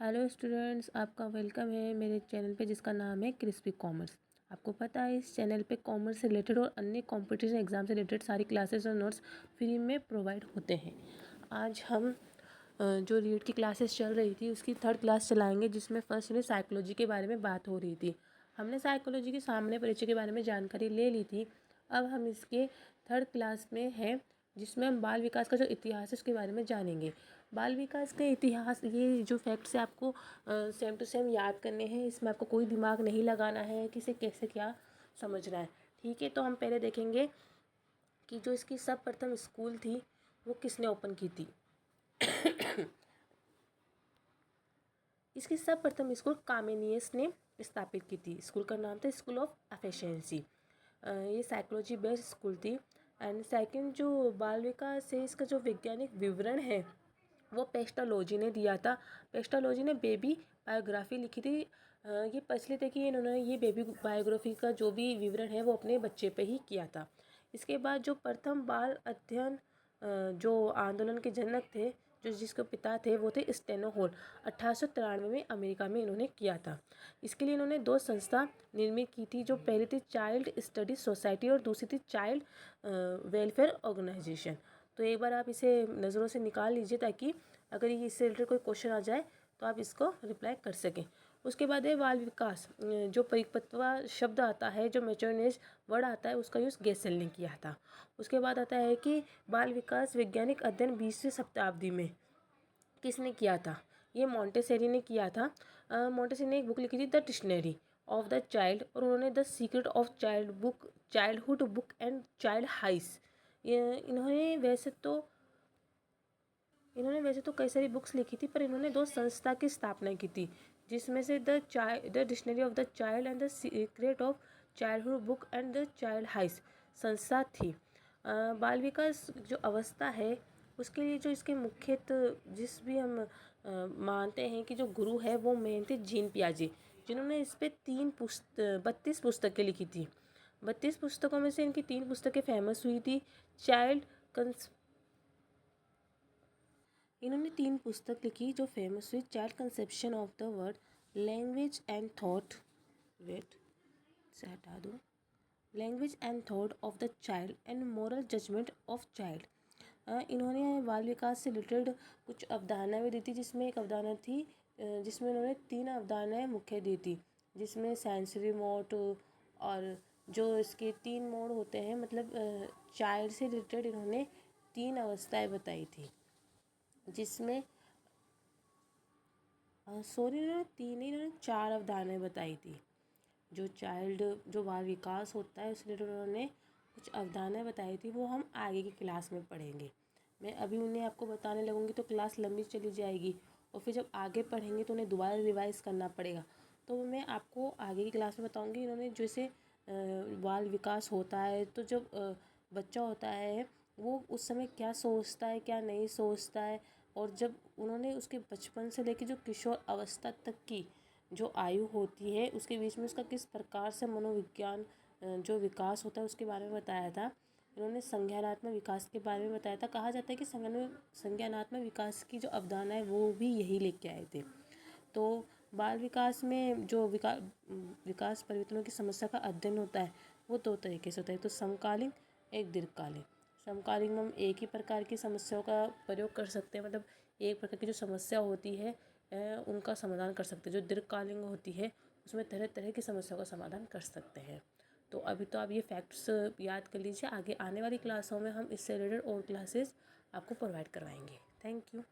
Hello students, आपका welcome है मेरे चैनल पे जिसका नाम है क्रिस्पी कॉमर्स। आपको पता है इस चैनल पे कॉमर्स से रिलेटेड और अन्य कॉम्पिटिशन एग्जाम से रिलेटेड सारी क्लासेस और नोट्स फ्री में प्रोवाइड होते हैं। आज हम जो रीड की क्लासेस चल रही थी उसकी थर्ड क्लास चलाएंगे, जिसमें फर्स्ट में साइकोलॉजी के बारे में बात हो रही थी। हमने साइकोलॉजी के सामने परिचय के बारे में जानकारी ले ली थी। अब हम इसके थर्ड क्लास में हैं, जिसमें हम बाल विकास का जो इतिहास है उसके बारे में जानेंगे। बाल विकास का इतिहास, ये जो फैक्ट्स है आपको सेम टू सेम याद करने हैं। इसमें आपको कोई दिमाग नहीं लगाना है कि इसे कैसे क्या समझना है। ठीक है, तो हम पहले देखेंगे कि जो इसकी सर्वप्रथम स्कूल थी वो किसने ओपन की थी। इसकी सर्वप्रथम स्कूल कामेनियस ने स्थापित की थी। स्कूल का नाम था स्कूल ऑफ एफिशिएंसी। ये साइकोलॉजी बेस्ड स्कूल थी। एंड सेकंड जो बाल विकास है, इसका जो वैज्ञानिक विवरण है वो पेस्टालोजी ने दिया था। पेस्टालोजी ने बेबी बायोग्राफी लिखी थी। ये प्रचलित है कि इन्होंने ये बेबी बायोग्राफी का जो भी विवरण है वो अपने बच्चे पे ही किया था। इसके बाद जो प्रथम बाल अध्ययन जो आंदोलन के जनक थे, जो जिसके पिता थे, वो थे स्टेनो हॉल। 1893 में अमेरिका में इन्होंने किया था। इसके लिए इन्होंने दो संस्था निर्मित की थी। जो पहली थी चाइल्ड स्टडी सोसाइटी और दूसरी थी चाइल्ड वेलफेयर ऑर्गेनाइजेशन। तो एक बार आप इसे नज़रों से निकाल लीजिए, ताकि अगर ये इससे रिलेटेड कोई क्वेश्चन आ जाए तो आप इसको रिप्लाई कर सकें। उसके बाद है बाल विकास। जो परिपक्वता शब्द आता है, जो मैच्योरनेस वर्ड आता है, उसका यूज़ गेसेल ने किया था। उसके बाद आता है कि बाल विकास वैज्ञानिक अध्ययन 20वीं शताब्दी में किसने किया था। ये मोंटेसेरी ने किया था। मोंटेसेरी ने एक बुक लिखी थी, the dictionary of the child, और उन्होंने the secret of childhood book and child हाइस। इन्होंने वैसे तो कई सारी बुक्स लिखी थी, पर इन्होंने दो संस्था की स्थापना की थी, जिसमें से the dictionary of the child and the secret of childhood book and the child हाइस संस्था थी। बाल विकास जो अवस्था है उसके लिए जो इसके जिस भी हम मानते हैं कि जो गुरु है वो मेन थे जीन पियाजे, जिन्होंने इस पे 32 पुस्तकें लिखी थी। 32 पुस्तकों में से इनकी 3 पुस्तकें फेमस हुई थी। इन्होंने 3 पुस्तक लिखी जो फेमस हुई। Child conception of the word, language and thought, wait से हटा दो, language and thought of the child and moral judgement of child. इन्होंने बाल विकास से रिलेटेड कुछ अवधारणाएं भी दी थी, जिसमें एक अवधारणा थी जिसमें इन्होंने 3 अवधारणाएं मुख्य दी थी, जिसमें सेंसरी मोड और जो इसके 3 मोड होते हैं, मतलब चाइल्ड से रिलेटेड इन्होंने 3 अवस्थाएं बताई थी, जिसमें इन्होंने 3 ही, इन्होंने 4 अवधारणाएं बताई थी। जो बाल विकास होता है उसके लिए उन्होंने कुछ अवधारणाएं बताई थी, वो हम आगे की क्लास में पढ़ेंगे। मैं अभी उन्हें आपको बताने लगूंगी तो क्लास लंबी चली जाएगी, और फिर जब आगे पढ़ेंगे तो उन्हें दोबारा रिवाइज करना पड़ेगा। तो मैं आपको आगे की क्लास में बताऊंगी। इन्होंने जैसे बाल विकास होता है, तो जब बच्चा होता है वो उस समय क्या सोचता है, क्या नहीं सोचता है, और जब उन्होंने उसके बचपन से लेकर जो किशोर अवस्था तक की जो आयु होती है उसके बीच में उसका किस प्रकार से मनोविज्ञान जो विकास होता है उसके बारे में बताया था। इन्होंने संज्ञानात्मक विकास के बारे में बताया था। कहा जाता है कि संज्ञानात्मक विकास की जो अवधारणा है वो भी यही लेके आए थे। तो बाल विकास में जो विकास परिवर्तनों की समस्या का अध्ययन होता है वो 2 तरीके से होता है, तो समकालीन, एक दीर्घकालीन। समकालीन में हम एक ही प्रकार की समस्याओं का प्रयोग कर सकते हैं, मतलब एक प्रकार की जो समस्या होती है उनका समाधान कर सकते हैं। जो दीर्घकालीन होती है उसमें तरह तरह की समस्याओं का समाधान कर सकते हैं। तो अभी तो आप ये फैक्ट्स याद कर लीजिए। आगे आने वाली क्लासों में हम इससे रिलेटेड और क्लासेस आपको प्रोवाइड करवाएंगे। Thank you.